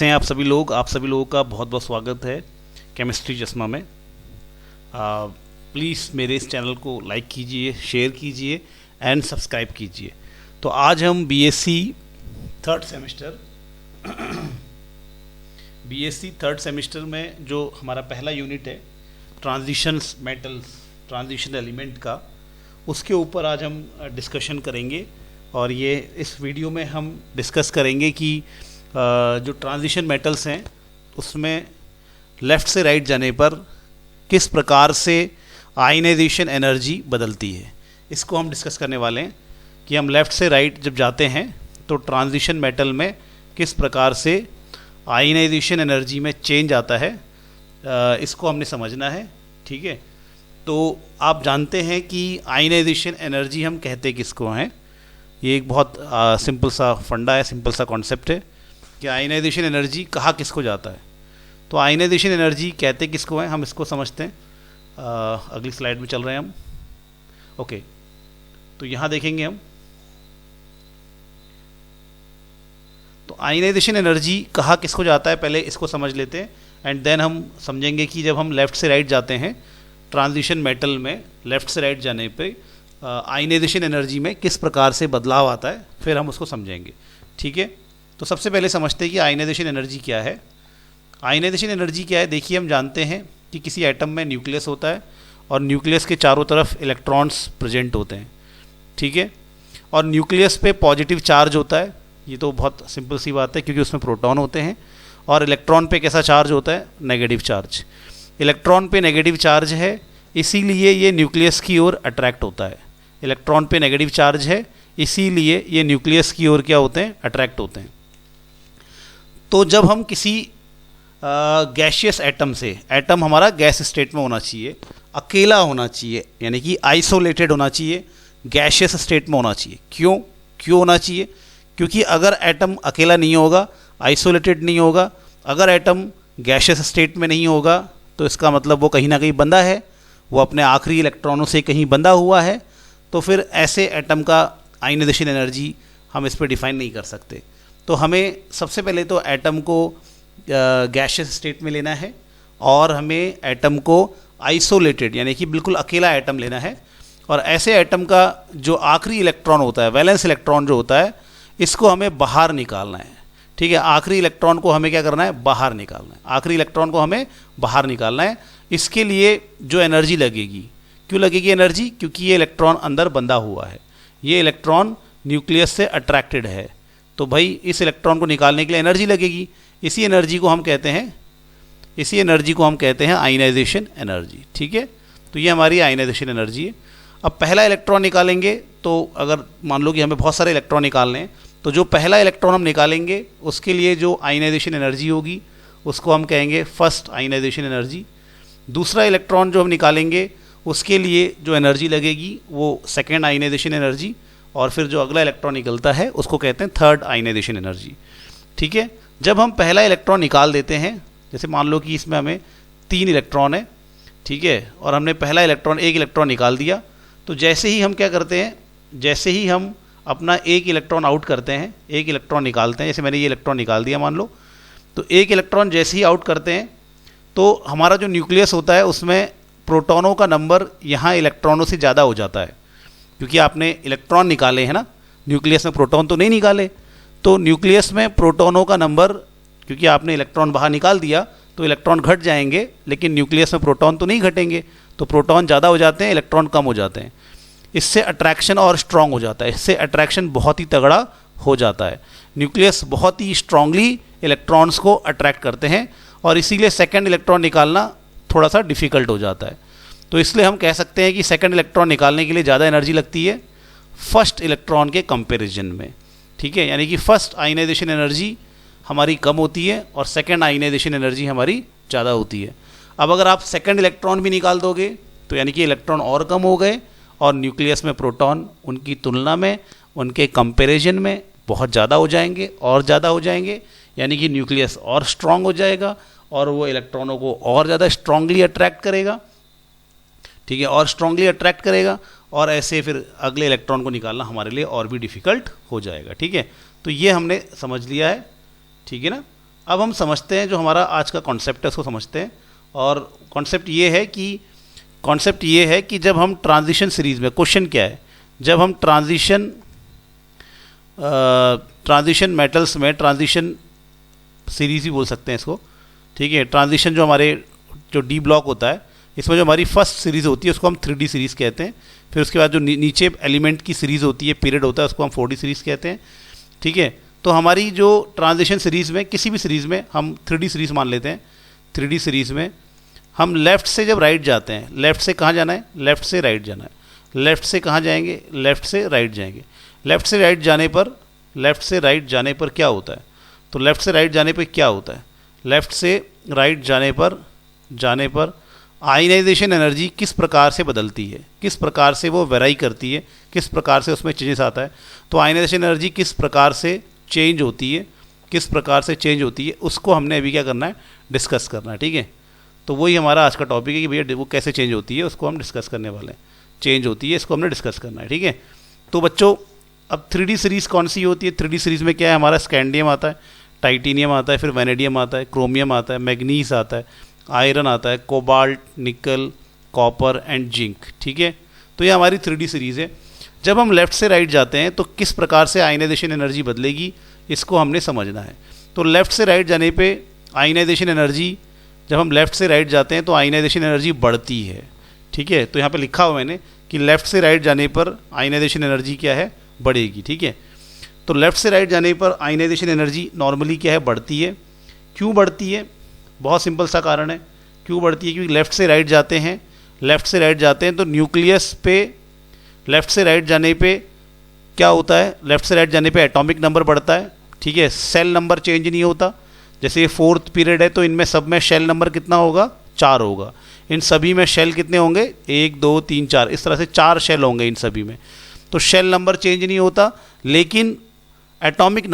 कैसे हैं आप सभी लोग? आप सभी लोगों का बहुत बहुत स्वागत है केमिस्ट्री चश्मा में। प्लीज़ मेरे इस चैनल को लाइक कीजिए, शेयर कीजिए एंड सब्सक्राइब कीजिए। तो आज हम बीएससी थर्ड सेमेस्टर में जो हमारा पहला यूनिट है ट्रांजिशंस मेटल्स, ट्रांजिशन एलिमेंट का, उसके ऊपर आज हम डिस्कशन करेंगे। और ये इस वीडियो में हम डिस्कस करेंगे कि जो ट्रांजिशन मेटल्स हैं उसमें लेफ़्ट से राइट जाने पर किस प्रकार से आयनाइजेशन एनर्जी बदलती है। इसको हम डिस्कस करने वाले हैं कि हम लेफ़्ट से राइट जब जाते हैं तो ट्रांजिशन मेटल में किस प्रकार से आयनाइजेशन एनर्जी में चेंज आता है, इसको हमने समझना है। ठीक है, तो आप जानते हैं कि आयनाइजेशन एनर्जी हम कहते किसको हैं। ये एक बहुत सिंपल सा फंडा है, सिंपल सा कॉन्सेप्ट है कि आयनाइजेशन एनर्जी कहाँ किसको जाता है। तो आयनाइजेशन एनर्जी कहते किसको हैं, हम इसको समझते हैं। अगली स्लाइड में चल रहे हैं हम। ओके, तो यहाँ देखेंगे हम, तो आयनाइजेशन एनर्जी कहाँ किसको जाता है, पहले इसको समझ लेते हैं एंड देन हम समझेंगे कि जब हम लेफ़्ट से राइट जाते हैं ट्रांजिशन मेटल में, लेफ़्ट से राइट जाने पे आयनाइजेशन एनर्जी में किस प्रकार से बदलाव आता है, फिर हम उसको समझेंगे। ठीक है, तो सबसे पहले समझते हैं कि आयनाइजेशन एनर्जी क्या है। आयनाइजेशन एनर्जी क्या है, देखिए हम जानते हैं कि किसी एटम में न्यूक्लियस होता है और न्यूक्लियस के चारों तरफ इलेक्ट्रॉन्स प्रेजेंट होते हैं। ठीक है, और न्यूक्लियस पे पॉजिटिव चार्ज होता है, ये तो बहुत सिंपल सी बात है क्योंकि उसमें प्रोटॉन होते हैं। और इलेक्ट्रॉन पे कैसा चार्ज होता है, नेगेटिव चार्ज। इलेक्ट्रॉन पे नेगेटिव चार्ज है, इसीलिए ये न्यूक्लियस की ओर अट्रैक्ट होता है। इलेक्ट्रॉन पे नेगेटिव चार्ज है, इसीलिए ये न्यूक्लियस की ओर क्या होते हैं, अट्रैक्ट होते हैं। तो जब हम किसी गैशियस एटम से, एटम हमारा गैस स्टेट में होना चाहिए, अकेला होना चाहिए, यानी कि आइसोलेटेड होना चाहिए, गैशियस स्टेट में होना चाहिए। क्यों होना चाहिए? क्योंकि अगर एटम अकेला नहीं होगा, आइसोलेटेड नहीं होगा, अगर एटम गैशियस स्टेट में नहीं होगा, तो इसका मतलब वो कहीं ना कहीं बंधा है, वो अपने आखिरी इलेक्ट्रॉनों से कहीं बंधा हुआ है। तो फिर ऐसे एटम का आयनाइजेशन एनर्जी हम इस पर डिफाइन नहीं कर सकते। तो हमें सबसे पहले तो एटम को गैशियस स्टेट में लेना है और हमें एटम को आइसोलेटेड यानी कि बिल्कुल अकेला एटम लेना है। और ऐसे एटम का जो आखिरी इलेक्ट्रॉन होता है, वैलेंस इलेक्ट्रॉन जो होता है, इसको हमें बाहर निकालना है। ठीक है, आखिरी इलेक्ट्रॉन को हमें क्या करना है, बाहर निकालना है। आखिरी इलेक्ट्रॉन को हमें बाहर निकालना है। इसके लिए जो एनर्जी लगेगी, क्यों लगेगी एनर्जी? क्योंकि ये इलेक्ट्रॉन अंदर बंधा हुआ है, ये इलेक्ट्रॉन न्यूक्लियस से अट्रैक्टेड है। तो भाई इस इलेक्ट्रॉन को निकालने के लिए एनर्जी लगेगी। इसी एनर्जी को हम कहते हैं आयनाइजेशन एनर्जी। ठीक है, तो ये हमारी आयनाइजेशन एनर्जी है। अब पहला इलेक्ट्रॉन निकालेंगे, तो अगर मान लो कि हमें बहुत सारे इलेक्ट्रॉन निकालने हैं, तो जो पहला इलेक्ट्रॉन हम निकालेंगे उसके लिए जो आयनाइजेशन एनर्जी होगी उसको हम कहेंगे फर्स्ट आयनाइजेशन एनर्जी। दूसरा इलेक्ट्रॉन जो हम निकालेंगे उसके लिए जो एनर्जी लगेगी वो सेकेंड आयनाइजेशन एनर्जी। और फिर जो अगला इलेक्ट्रॉन निकलता है उसको कहते हैं थर्ड आयनाइजेशन एनर्जी। ठीक है, जब हम पहला इलेक्ट्रॉन निकाल देते हैं, जैसे मान लो कि इसमें हमें 3 इलेक्ट्रॉन है, ठीक है, और हमने पहला एक इलेक्ट्रॉन निकाल दिया, तो जैसे ही हम क्या करते हैं, जैसे ही हम अपना एक इलेक्ट्रॉन आउट करते हैं, एक इलेक्ट्रॉन निकालते हैं, जैसे मैंने ये इलेक्ट्रॉन निकाल दिया मान लो, तो एक इलेक्ट्रॉन जैसे ही आउट करते हैं तो हमारा जो न्यूक्लियस होता है उसमें प्रोटॉनों का नंबर यहाँ इलेक्ट्रॉनों से ज़्यादा हो जाता है, क्योंकि आपने इलेक्ट्रॉन निकाले हैं ना, न्यूक्लियस में प्रोटॉन तो नहीं निकाले। तो न्यूक्लियस में प्रोटॉनों का नंबर, क्योंकि आपने इलेक्ट्रॉन बाहर निकाल दिया तो इलेक्ट्रॉन घट जाएंगे, लेकिन न्यूक्लियस में प्रोटॉन तो नहीं घटेंगे। तो प्रोटॉन ज़्यादा हो जाते हैं, इलेक्ट्रॉन कम हो जाते हैं। इससे अट्रैक्शन और स्ट्रॉन्ग हो जाता है, इससे अट्रैक्शन बहुत ही तगड़ा हो जाता है। न्यूक्लियस बहुत ही स्ट्रांगली इलेक्ट्रॉन्स को अट्रैक्ट करते हैं और इसीलिए सेकंड इलेक्ट्रॉन निकालना थोड़ा सा डिफ़िकल्ट हो जाता है। तो इसलिए हम कह सकते हैं कि सेकंड इलेक्ट्रॉन निकालने के लिए ज़्यादा एनर्जी लगती है फर्स्ट इलेक्ट्रॉन के कंपैरिजन में। ठीक है, यानी कि फर्स्ट आयनाइजेशन एनर्जी हमारी कम होती है और सेकंड आयनाइजेशन एनर्जी हमारी ज़्यादा होती है। अब अगर आप सेकंड इलेक्ट्रॉन भी निकाल दोगे तो यानी कि इलेक्ट्रॉन और कम हो गए और न्यूक्लियस में प्रोटॉन उनकी तुलना में, उनके कंपैरिजन में बहुत ज़्यादा हो जाएंगे और ज़्यादा हो जाएंगे, यानी कि न्यूक्लियस और स्ट्रांग हो जाएगा और वो इलेक्ट्रॉनों को और ज़्यादा स्ट्रांगली अट्रैक्ट करेगा। ठीक है, और स्ट्रांगली अट्रैक्ट करेगा और ऐसे फिर अगले इलेक्ट्रॉन को निकालना हमारे लिए और भी डिफ़िकल्ट हो जाएगा। ठीक है, तो ये हमने समझ लिया है। ठीक है ना, अब हम समझते हैं जो हमारा आज का कॉन्सेप्ट है उसको समझते हैं। और कॉन्सेप्ट ये है कि जब हम ट्रांजिशन सीरीज में, क्वेश्चन क्या है, जब हम ट्रांजिशन मेटल्स में, ट्रांजिशन सीरीज भी बोल सकते हैं इसको, ठीक है, ट्रांजिशन जो हमारे जो डी ब्लॉक होता है इसमें जो हमारी फर्स्ट सीरीज़ होती है उसको हम 3D सीरीज़ कहते हैं। फिर उसके बाद जो नीचे एलिमेंट की सीरीज़ होती है, पीरियड होता है, उसको हम 4D सीरीज़ कहते हैं, ठीक है। तो हमारी जो ट्रांजिशन सीरीज़ में, किसी भी सीरीज़ में हम 3D सीरीज़ मान लेते हैं। 3D सीरीज़ में हम लेफ़्ट से जब राइट जाते हैं, लेफ़्ट से कहाँ जाना है, लेफ़्ट से राइट जाना है। लेफ़्ट से कहाँ जाएंगे, लेफ़्ट से राइट जाएंगे। लेफ़्ट से राइट जाने पर क्या होता है, तो लेफ़्ट से राइट जाने पर क्या होता है, लेफ़्ट से राइट जाने पर आयनाइजेशन एनर्जी किस प्रकार से बदलती है, किस प्रकार से वो वेराई करती है, किस प्रकार से उसमें चेंजेस आता है। तो आयनाइजेशन एनर्जी किस प्रकार से चेंज होती है, उसको हमने अभी क्या करना है, डिस्कस करना है, ठीक है। तो वही हमारा आज का टॉपिक है कि भैया वो कैसे चेंज होती है, उसको हम डिस्कस करने वाले हैं। चेंज होती है, इसको हमने डिस्कस करना है, ठीक है। तो बच्चों अब 3D सीरीज़ कौन सी होती है, 3D सीरीज़ में क्या है, हमारा स्कैंडियम आता है, टाइटेनियम आता है, फिर वैनेडियम आता है, क्रोमियम आता है, मैग्नीज आता है, आयरन आता है, कोबाल्ट, निकल, कॉपर एंड जिंक, ठीक है। तो ये हमारी 3D सीरीज़ है। जब हम लेफ़्ट से राइट जाते हैं तो किस प्रकार से आयनाइजेशन एनर्जी बदलेगी, इसको हमने समझना है। तो लेफ़्ट से राइट जाने पे आयनाइजेशन एनर्जी, जब हम लेफ़्ट से राइट जाते हैं तो आयनाइजेशन एनर्जी बढ़ती है, ठीक है। तो यहाँ पे लिखा हुआ मैंने कि लेफ़्ट से राइट जाने पर आयनाइजेशन एनर्जी क्या है, बढ़ेगी, ठीक है। तो लेफ़्ट से राइट जाने पर आयनाइजेशन एनर्जी नॉर्मली क्या है, बढ़ती है। क्यों बढ़ती है, बहुत सिंपल सा कारण है क्यों बढ़ती है, क्योंकि लेफ़्ट से राइट जाते हैं तो न्यूक्लियस पे, लेफ़्ट से राइट जाने पे क्या होता है, लेफ़्ट से राइट जाने पे एटॉमिक नंबर बढ़ता है, ठीक है। सेल नंबर चेंज नहीं होता। जैसे ये 4th पीरियड है तो इनमें सब में शेल नंबर कितना होगा, 4 होगा। इन सभी में शेल कितने होंगे, 1 2 3 4, इस तरह से 4 शेल होंगे इन सभी में। तो शेल नंबर चेंज नहीं होता, लेकिन एटॉमिक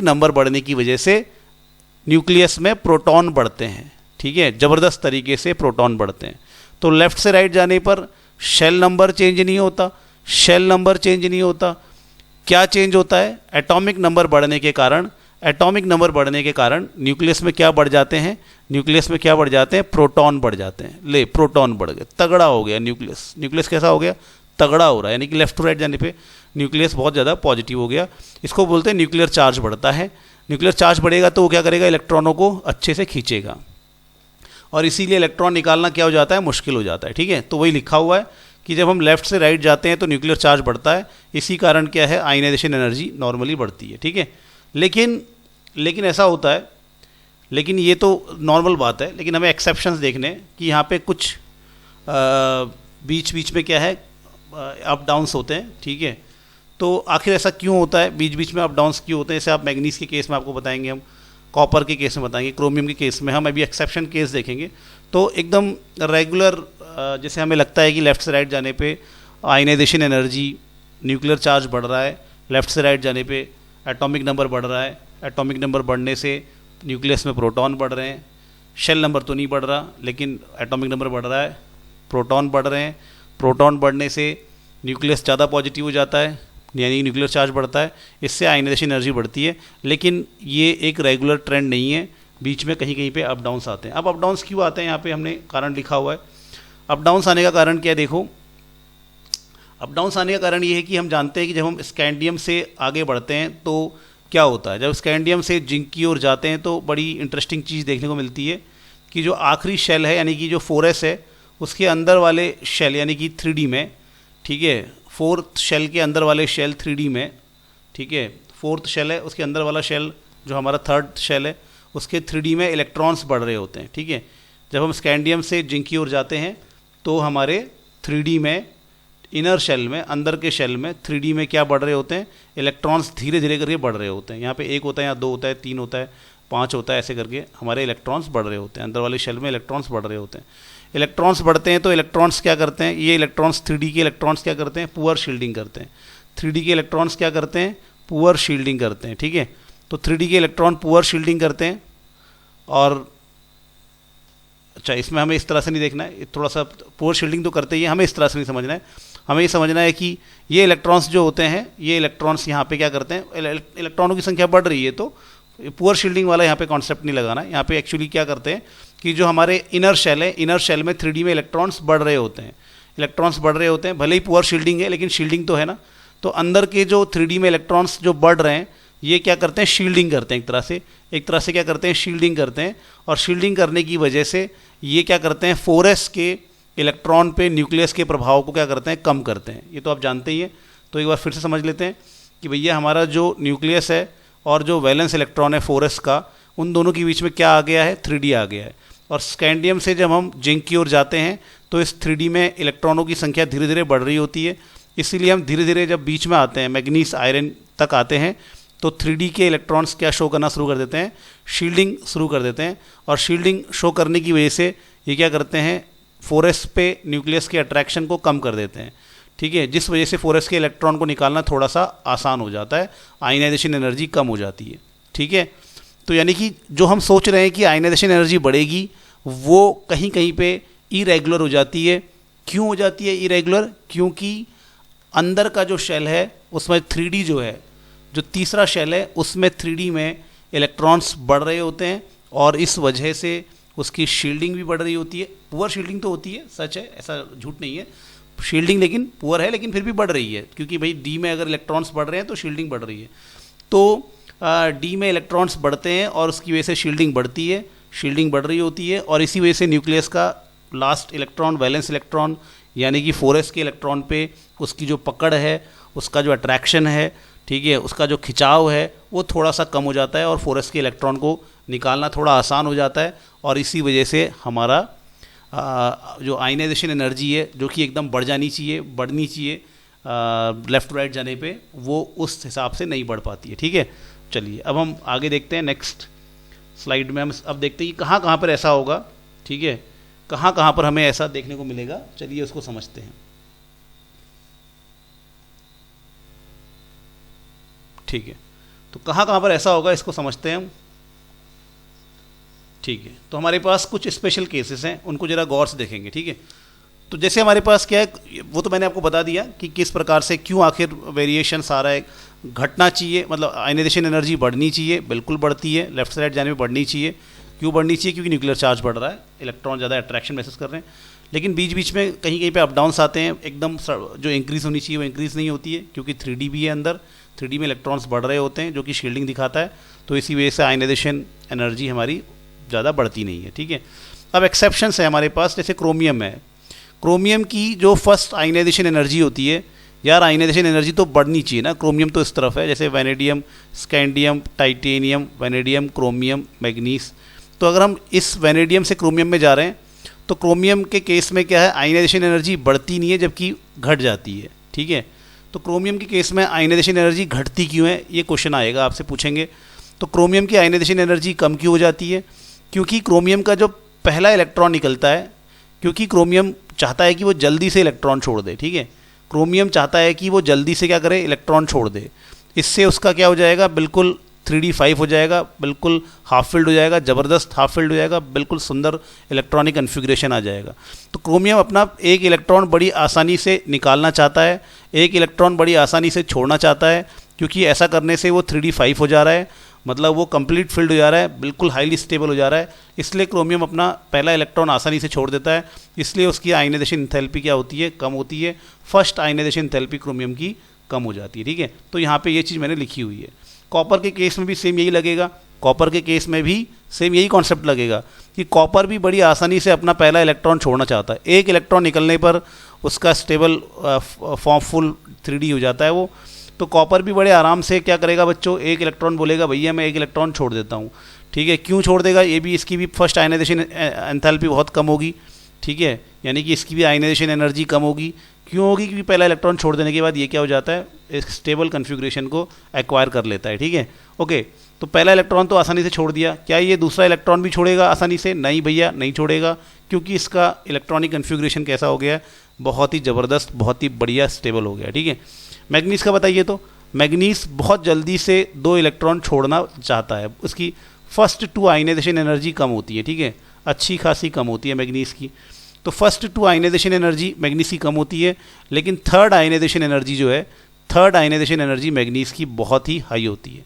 नंबर बढ़ने की वजह से न्यूक्लियस में प्रोटॉन बढ़ते हैं, ठीक है, ज़बरदस्त तरीके से प्रोटॉन बढ़ते हैं। तो लेफ़्ट से राइट जाने पर शेल नंबर चेंज नहीं होता, क्या चेंज होता है, एटॉमिक नंबर बढ़ने के कारण न्यूक्लियस में क्या बढ़ जाते हैं, प्रोटॉन बढ़ जाते हैं। प्रोटॉन बढ़ गए, तगड़ा हो गया न्यूक्लियस कैसा हो गया, तगड़ा हो रहा है, यानी कि लेफ़्ट टू राइट जाने पे न्यूक्लियस बहुत ज़्यादा पॉजिटिव हो गया। इसको बोलते हैं न्यूक्लियर चार्ज बढ़ता है। न्यूक्लियर चार्ज बढ़ेगा तो वो क्या करेगा, इलेक्ट्रॉनों को अच्छे से खींचेगा, और इसीलिए इलेक्ट्रॉन निकालना क्या हो जाता है, मुश्किल हो जाता है, ठीक है। तो वही लिखा हुआ है कि जब हम लेफ़्ट से राइट जाते हैं तो न्यूक्लियर चार्ज बढ़ता है, इसी कारण क्या है, आयनाइजेशन एनर्जी नॉर्मली बढ़ती है, ठीक है। लेकिन ऐसा होता है, लेकिन ये तो नॉर्मल बात है, लेकिन हमें एक्सेप्शंस देखने हैं कि यहाँ पे कुछ बीच बीच में क्या है, अप डाउन्स होते हैं, ठीक है। तो आखिर ऐसा क्यों होता है, बीच बीच में अप डाउन्स क्यों होते हैं, जैसे आप मैग्नीज के केस में आपको बताएंगे, हम कॉपर के केस में बताएंगे, क्रोमियम के केस में हम अभी एक्सेप्शन केस देखेंगे। तो एकदम रेगुलर जैसे हमें लगता है कि लेफ़्ट से राइट जाने पे आयनाइजेशन एनर्जी, न्यूक्लियर चार्ज बढ़ रहा है, लेफ़्ट से राइट जाने पे एटॉमिक नंबर बढ़ रहा है, एटॉमिक नंबर बढ़ने से न्यूक्लियस में प्रोटॉन बढ़ रहे हैं, शेल नंबर तो नहीं बढ़ रहा लेकिन एटॉमिक नंबर बढ़ रहा है, प्रोटॉन बढ़ रहे हैं, प्रोटॉन बढ़ने से न्यूक्लियस ज़्यादा पॉजिटिव हो जाता है, यानी न्यूक्लियर चार्ज बढ़ता है, इससे आयनाइजेशन एनर्जी बढ़ती है। लेकिन ये एक रेगुलर ट्रेंड नहीं है, बीच में कहीं कहीं पे अप डाउन्स आते हैं। अब अप डाउन्स क्यों आते हैं, यहाँ पे हमने कारण लिखा हुआ है। अप डाउन्स आने का कारण क्या है, देखो अप डाउन्स आने का कारण ये है कि हम जानते हैं कि जब हम स्कैंडियम से आगे बढ़ते हैं तो क्या होता है, जब स्कैंडियम से जिंक की ओर जाते हैं तो बड़ी इंटरेस्टिंग चीज़ देखने को मिलती है कि जो आखिरी शेल है, यानी कि जो 4s है, उसके अंदर वाले शेल यानी कि 3D में, ठीक है, 4th शेल के अंदर वाले शेल 3D में, ठीक है, 4th शेल है उसके अंदर वाला शेल जो हमारा 3rd शेल है उसके 3D में इलेक्ट्रॉन्स बढ़ रहे होते हैं, ठीक है। जब हम स्कैंडियम से जिंक की ओर जाते हैं तो हमारे 3D में, इनर शेल में, अंदर के शेल में 3D में क्या बढ़ रहे होते हैं, इलेक्ट्रॉन्स धीरे धीरे करके बढ़ रहे होते हैं। यहाँ पे 1 होता है, यहाँ 2 होता है, 3 होता है, 5 होता है, ऐसे करके हमारे इलेक्ट्रॉन्स बढ़ रहे होते हैं, अंदर वाले शेल में इलेक्ट्रॉन्स बढ़ रहे होते हैं। इलेक्ट्रॉन्स बढ़ते हैं तो इलेक्ट्रॉन्स क्या करते हैं, ये इलेक्ट्रॉन्स 3D के इलेक्ट्रॉन्स क्या करते हैं, पुअर शील्डिंग करते हैं। 3D के इलेक्ट्रॉन्स क्या करते हैं, पुअर शील्डिंग करते हैं, ठीक है। तो 3D के इलेक्ट्रॉन पुअर शील्डिंग करते हैं, और अच्छा इसमें हमें इस तरह से नहीं देखना है, थोड़ा सा पुअर शील्डिंग तो करते ही है, हमें इस तरह से नहीं समझना है। हमें ये समझना है कि ये इलेक्ट्रॉन्स जो होते हैं, ये इलेक्ट्रॉन्स यहाँ पे क्या करते हैं, इलेक्ट्रॉनों की संख्या बढ़ रही है तो पुअर शील्डिंग वाला यहाँ पे कॉन्सेप्ट नहीं लगाना। यहाँ पे एक्चुअली क्या करते हैं कि जो हमारे इनर शेल है, इनर शेल में 3D में इलेक्ट्रॉन्स बढ़ रहे होते हैं, इलेक्ट्रॉन्स बढ़ रहे होते हैं, भले ही पुअर शील्डिंग है लेकिन शील्डिंग तो है ना। तो अंदर के जो 3D में इलेक्ट्रॉन्स जो बढ़ रहे हैं ये क्या करते हैं, शील्डिंग करते हैं एक तरह से क्या करते हैं, शील्डिंग करते हैं। और शील्डिंग करने की वजह से ये क्या करते हैं, 4s के इलेक्ट्रॉन पे न्यूक्लियस के प्रभाव को क्या करते हैं, कम करते हैं। ये तो आप जानते ही हैं। तो एक बार फिर से समझ लेते हैं कि भैया हमारा जो न्यूक्लियस है और जो वैलेंस इलेक्ट्रॉन है 4s का, उन दोनों के बीच में क्या आ गया है, 3D आ गया है। और स्कैंडियम से जब हम जिंक की ओर जाते हैं तो इस 3D में इलेक्ट्रॉनों की संख्या धीरे धीरे बढ़ रही होती है। इसीलिए हम धीरे धीरे जब बीच में आते हैं, मैग्नीस आयरन तक आते हैं, तो 3D के इलेक्ट्रॉन्स क्या शो करना शुरू कर देते हैं, शील्डिंग शुरू कर देते हैं। और शील्डिंग शो करने की वजह से ये क्या करते हैं, 4s पे न्यूक्लियस के अट्रैक्शन को कम कर देते हैं। ठीक है, जिस वजह से 4s के इलेक्ट्रॉन को निकालना थोड़ा सा आसान हो जाता है, आयनाइजेशन एनर्जी कम हो जाती है। ठीक है, तो यानी कि जो हम सोच रहे हैं कि आयनाइजेशन एनर्जी बढ़ेगी, वो कहीं कहीं पे इरेगुलर हो जाती है। क्यों हो जाती है इरेगुलर? क्योंकि अंदर का जो शेल है उसमें 3D जो है, जो तीसरा शेल है उसमें 3D में इलेक्ट्रॉन्स बढ़ रहे होते हैं और इस वजह से उसकी शील्डिंग भी बढ़ रही होती है। पुअर शील्डिंग तो होती है, सच है, ऐसा झूठ नहीं है, शील्डिंग लेकिन पुअर है, लेकिन फिर भी बढ़ रही है, क्योंकि भाई डी में अगर इलेक्ट्रॉन्स बढ़ रहे हैं तो शील्डिंग बढ़ रही है। तो डी में इलेक्ट्रॉन्स बढ़ते हैं और उसकी वजह से शील्डिंग बढ़ती है, शील्डिंग बढ़ रही होती है। और इसी वजह से न्यूक्लियस का लास्ट इलेक्ट्रॉन, वैलेंस इलेक्ट्रॉन यानी कि 4s के इलेक्ट्रॉन पे उसकी जो पकड़ है, उसका जो अट्रैक्शन है, ठीक है, उसका जो खिंचाव है, वो थोड़ा सा कम हो जाता है और 4s के इलेक्ट्रॉन को निकालना थोड़ा आसान हो जाता है। और इसी वजह से हमारा जो आयनाइजेशन एनर्जी है, जो कि एकदम बढ़नी चाहिए लेफ़्ट राइट जाने पे, वो उस हिसाब से नहीं बढ़ पाती है। ठीक है, चलिए अब हम आगे देखते हैं। नेक्स्ट स्लाइड में हम अब देखते हैं कि कहाँ कहाँ पर ऐसा होगा। ठीक है, कहाँ कहाँ पर हमें ऐसा देखने को मिलेगा, चलिए उसको समझते हैं। ठीक है, तो कहाँ कहाँ पर ऐसा होगा इसको समझते हैं हम। ठीक है, तो हमारे पास कुछ स्पेशल केसेस हैं, उनको ज़रा गौर से देखेंगे। ठीक है, तो जैसे हमारे पास क्या है, वो तो मैंने आपको बता दिया कि किस प्रकार से क्यों आखिर वेरिएशंस आ रहा है। घटना चाहिए, मतलब आयनाइजेशन एनर्जी बढ़नी चाहिए, बिल्कुल बढ़ती है, लेफ्ट साइड जाने में बढ़नी चाहिए। क्यों बढ़नी चाहिए? क्योंकि न्यूक्लियर चार्ज बढ़ रहा है, इलेक्ट्रॉन ज़्यादा अट्रैक्शन महसूस कर रहे हैं। लेकिन बीच बीच में कहीं कहीं पे अप डाउन्स आते हैं, एकदम जो इंक्रीज़ होनी चाहिए वो इंक्रीज़ नहीं होती है, क्योंकि 3D भी है अंदर, 3D में इलेक्ट्रॉन्स बढ़ रहे होते हैं जो कि शील्डिंग दिखाता है। तो इसी वजह से आयनाइजेशन एनर्जी हमारी ज़्यादा बढ़ती नहीं है। ठीक है, अब एक्सेप्शंस है हमारे पास, जैसे क्रोमियम है। क्रोमियम की जो फर्स्ट आयनाइजेशन एनर्जी होती है, यार आयनाइजेशन एनर्जी तो बढ़नी चाहिए ना, क्रोमियम तो इस तरफ है, जैसे vanadium, scandium, titanium, vanadium, chromium, manganese. तो अगर हम इस वैनेडियम से क्रोमियम में जा रहे हैं तो क्रोमियम के केस में क्या है, आयनाइजेशन एनर्जी बढ़ती नहीं है जबकि घट जाती है। ठीक है, तो क्रोमियम के केस में आयनाइजेशन एनर्जी घटती क्यों है, ये क्वेश्चन आएगा, आपसे पूछेंगे। तो क्रोमियम की आयनाइजेशन एनर्जी कम क्यों हो जाती है? क्योंकि क्रोमियम का जो पहला इलेक्ट्रॉन निकलता है, क्योंकि क्रोमियम चाहता है कि वो जल्दी से इलेक्ट्रॉन छोड़ दे। ठीक है, क्रोमियम चाहता है कि वो जल्दी से क्या करे, इलेक्ट्रॉन छोड़ दे। इससे उसका क्या हो जाएगा, बिल्कुल 3D5 हो जाएगा, बिल्कुल हाफ फील्ड हो जाएगा, ज़बरदस्त हाफ फील्ड हो जाएगा, बिल्कुल सुंदर इलेक्ट्रॉनिक कन्फिग्रेशन आ जाएगा। तो क्रोमियम अपना एक इलेक्ट्रॉन बड़ी आसानी से निकालना चाहता है, एक इलेक्ट्रॉन बड़ी आसानी से छोड़ना चाहता है, क्योंकि ऐसा करने से वो 3D5 हो जा रहा है, मतलब वो कंप्लीट फील्ड हो जा रहा है, बिल्कुल हाईली स्टेबल हो जा रहा है। इसलिए क्रोमियम अपना पहला इलेक्ट्रॉन आसानी से छोड़ देता है, इसलिए उसकी आयनाइजेशन एंथैल्पी क्या होती है, कम होती है। फर्स्ट आयनाइजेशन एंथैल्पी क्रोमियम की कम हो जाती है। ठीक है, तो यहाँ पे ये चीज़ मैंने लिखी हुई है। कॉपर के केस में भी सेम यही लगेगा, कॉपर के केस में भी सेम यही कॉन्सेप्ट लगेगा कि कॉपर भी बड़ी आसानी से अपना पहला इलेक्ट्रॉन छोड़ना चाहता है। एक इलेक्ट्रॉन निकलने पर उसका स्टेबल फॉर्म फुल 3D हो जाता है वो। तो कॉपर भी बड़े आराम से क्या करेगा बच्चों, एक इलेक्ट्रॉन बोलेगा भैया मैं एक इलेक्ट्रॉन छोड़ देता हूँ। ठीक है, क्यों छोड़ देगा, ये भी, इसकी भी फर्स्ट आयनाइजेशन एंथैल्पी बहुत कम होगी। ठीक है, यानी कि इसकी भी आयनाइजेशन एनर्जी कम होगी। क्यों होगी? क्योंकि पहला इलेक्ट्रॉन छोड़ देने के बाद ये क्या हो जाता है, एक स्टेबल कन्फिग्रेशन को एक्वायर कर लेता है। ठीक है, ओके, तो पहला इलेक्ट्रॉन तो आसानी से छोड़ दिया, क्या ये दूसरा इलेक्ट्रॉन भी छोड़ेगा आसानी से? नहीं भैया, नहीं छोड़ेगा, क्योंकि इसका इलेक्ट्रॉनिक कन्फिग्रेशन कैसा हो गया है, बहुत ही ज़बरदस्त, बहुत ही बढ़िया स्टेबल हो गया। ठीक है, मैग्नीस का बताइए, तो मैग्नीस बहुत जल्दी से 2 इलेक्ट्रॉन छोड़ना चाहता है, उसकी फर्स्ट 2 आयनाइजेशन एनर्जी कम होती है। ठीक है, अच्छी खासी कम होती है मैग्नीस की। तो फर्स्ट 2 आयनाइजेशन एनर्जी मैग्नीस की कम होती है, लेकिन थर्ड आयनाइजेशन एनर्जी जो है, थर्ड आयनाइजेशन एनर्जी मैग्नीस की बहुत ही हाई होती है।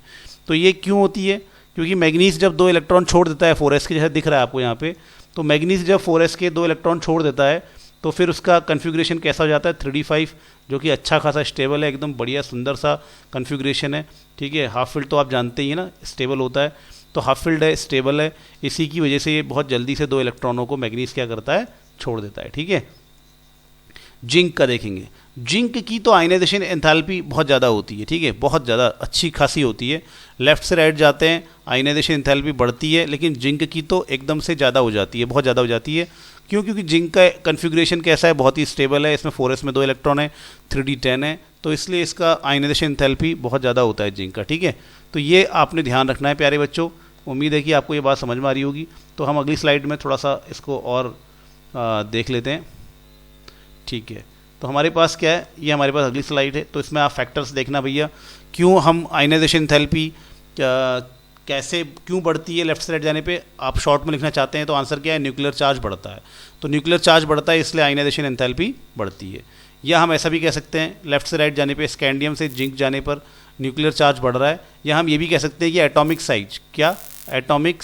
तो ये क्यों होती है? क्योंकि मैग्नीज जब 2 इलेक्ट्रॉन छोड़ देता है 4s के, जैसा दिख रहा है आपको यहाँ पे, तो मैग्नीज जब 4s के 2 इलेक्ट्रॉन छोड़ देता है तो फिर उसका कन्फिग्रेशन कैसा हो जाता है 3d5, जो कि अच्छा खासा स्टेबल है, एकदम बढ़िया सुंदर सा कन्फिग्रेशन है। ठीक है, हाफ फील्ड तो आप जानते ही हैं ना, स्टेबल होता है, तो हाफ फील्ड है, स्टेबल है, इसी की वजह से ये बहुत जल्दी से 2 इलेक्ट्रॉनों को मैग्नीज क्या करता है, छोड़ देता है। ठीक है, जिंक का देखेंगे। जिंक की तो आयनाइजेशन एंथैल्पी बहुत ज़्यादा होती है। ठीक है, बहुत ज़्यादा अच्छी खासी होती है। लेफ्ट से राइट जाते हैं आयनाइजेशन एंथैल्पी बढ़ती है, लेकिन जिंक की तो एकदम से ज़्यादा हो जाती है, बहुत ज़्यादा हो जाती है। क्यों? क्योंकि जिंक का कन्फिग्रेशन कैसा है, बहुत ही स्टेबल है, इसमें 4s में 2 इलेक्ट्रॉन है, 3d10 है, तो इसलिए इसका आयनाइजेशन एंथैल्पी बहुत ज़्यादा होता है जिंक का। ठीक है, तो ये आपने ध्यान रखना है प्यारे बच्चों। उम्मीद है कि आपको ये बात समझ में आ रही होगी। तो हम अगली स्लाइड में थोड़ा सा इसको और देख लेते हैं। ठीक है, तो हमारे पास क्या है, ये हमारे पास अगली स्लाइड है, तो इसमें आप फैक्टर्स देखना भैया, क्यों हम आयनाइजेशन एंथैल्पी कैसे क्यों बढ़ती है लेफ्ट से राइट जाने पे। आप शॉर्ट में लिखना चाहते हैं तो आंसर क्या है, न्यूक्लियर चार्ज बढ़ता है। तो न्यूक्लियर चार्ज बढ़ता है इसलिए आयनाइजेशन एंथैल्पी बढ़ती है। या हम ऐसा भी कह सकते हैं लेफ्ट से राइट जाने पे, स्कैंडियम से जिंक जाने पर न्यूक्लियर चार्ज बढ़ रहा है। या हम ये भी कह सकते हैं कि एटॉमिक साइज, क्या एटॉमिक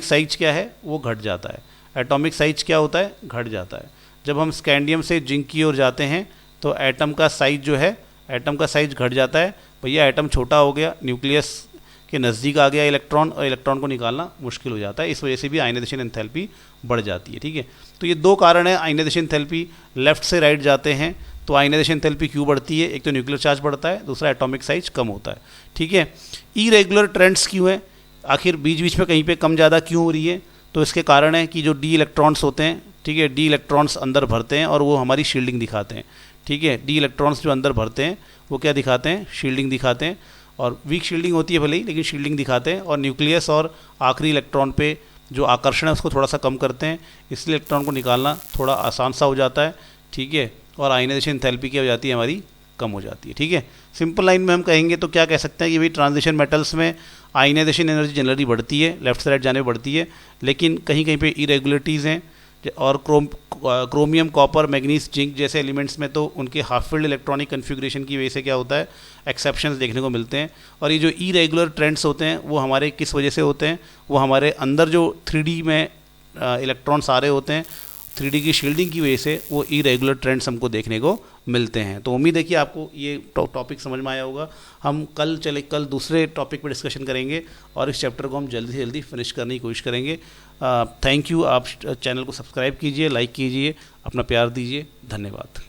साइज क्या है, वो घट जाता है। एटॉमिक साइज क्या होता है, घट जाता है। जब हम स्कैंडियम से जिंक की ओर जाते हैं तो एटम का साइज जो है, एटम का साइज घट जाता है। भैया एटम छोटा हो गया, न्यूक्लियस के नज़दीक आ गया इलेक्ट्रॉन, और इलेक्ट्रॉन को निकालना मुश्किल हो जाता है। इस वजह से भी आयनाइजेशन एंथैल्पी बढ़ जाती है। ठीक है, तो ये 2 कारण है आयनाइजेशन एंथैल्पी लेफ्ट से राइट जाते हैं तो आयनाइजेशन एंथैल्पी क्यों बढ़ती है। एक तो न्यूक्लियर चार्ज बढ़ता है, दूसरा एटॉमिक साइज कम होता है। ठीक है, इरेगुलर ट्रेंड्स क्यों है, आखिर बीच बीच में कहीं पे कम ज़्यादा क्यों हो रही है। तो इसके कारण है कि जो डी इलेक्ट्रॉन्स होते हैं, ठीक है, डी इलेक्ट्रॉन्स अंदर भरते हैं और वो हमारी शील्डिंग दिखाते हैं। ठीक है, डी इलेक्ट्रॉन्स जो अंदर भरते हैं वो क्या दिखाते हैं, शील्डिंग दिखाते हैं, और वीक शील्डिंग होती है भले ही, लेकिन शील्डिंग दिखाते हैं। और न्यूक्लियस और आखिरी इलेक्ट्रॉन पे जो आकर्षण है उसको थोड़ा सा कम करते हैं, इसलिए इलेक्ट्रॉन को निकालना थोड़ा आसान सा हो जाता है। ठीक है, और आयनाइजेशन एंथैल्पी क्या हो जाती है, हमारी कम हो जाती है। ठीक है, सिंपल लाइन में हम कहेंगे तो क्या कह सकते हैं कि भाई ट्रांजिशन मेटल्स में आयनाइजेशन एनर्जी जनरली बढ़ती है, लेफ्ट से राइट जाने में बढ़ती है, लेकिन कहीं कहीं पे इरेगुलरिटीज़ हैं। और क्रोमियम, कॉपर, मैग्नीज, जिंक जैसे एलिमेंट्स में तो उनके हाफ फील्ड इलेक्ट्रॉनिक कन्फिग्रेशन की वजह से क्या होता है, एक्सेप्शंस देखने को मिलते हैं। और ये जो इरेगुलर ट्रेंड्स होते हैं वो हमारे किस वजह से होते हैं, वो हमारे अंदर जो 3D में इलेक्ट्रॉन्स आ रहे होते हैं, 3D की शील्डिंग की वजह से वो इरेगुलर ट्रेंड्स हमको देखने को मिलते हैं। तो उम्मीद है कि आपको ये टॉपिक समझ में आया होगा। हम कल दूसरे टॉपिक पर डिस्कशन करेंगे और इस चैप्टर को हम जल्दी से जल्दी फिनिश करने की कोशिश करेंगे। Thank you. आप चैनल को सब्सक्राइब कीजिए, लाइक कीजिए, अपना प्यार दीजिए। धन्यवाद।